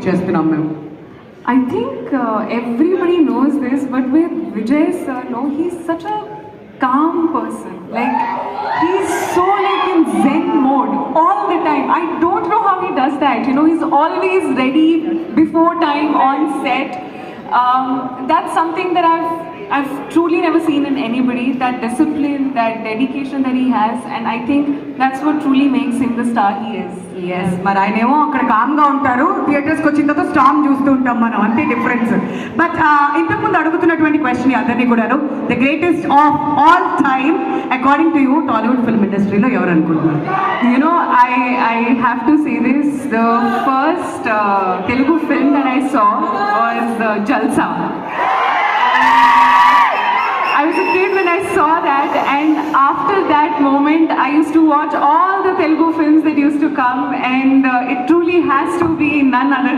చేస్తున్నాం మేము. I think everybody knows this, but with Vijay sir, no, he's such a calm person. Like, he's so like in Zen mode all the time. I don't know how he does that. You know, he's always ready before time on set. That's something that I've truly never seen in anybody. That discipline, that dedication that he has, and I think that's what truly makes him the star he is. Yes, మరి ఆయన ఏమో అక్కడ కామ్గా ఉంటారు, థియేటర్స్కి వచ్చిన తర్వాత storm చూస్తూ ఉంటాం మనం, అంతే డిఫరెన్స్. బట్ ఇంతకుముందు అడుగుతున్నటువంటి క్వశ్చన్ అందరినీ కూడాను, the greatest of all time according to you Tollywood film ఇండస్ట్రీలో ఎవరు అనుకుంటున్నారు? You know, I have to say this. The first Telugu film that I saw was Jalsa. I was a kid when I saw that, and after that moment, I used to watch all the Telugu films that used to come, and it truly has to be none other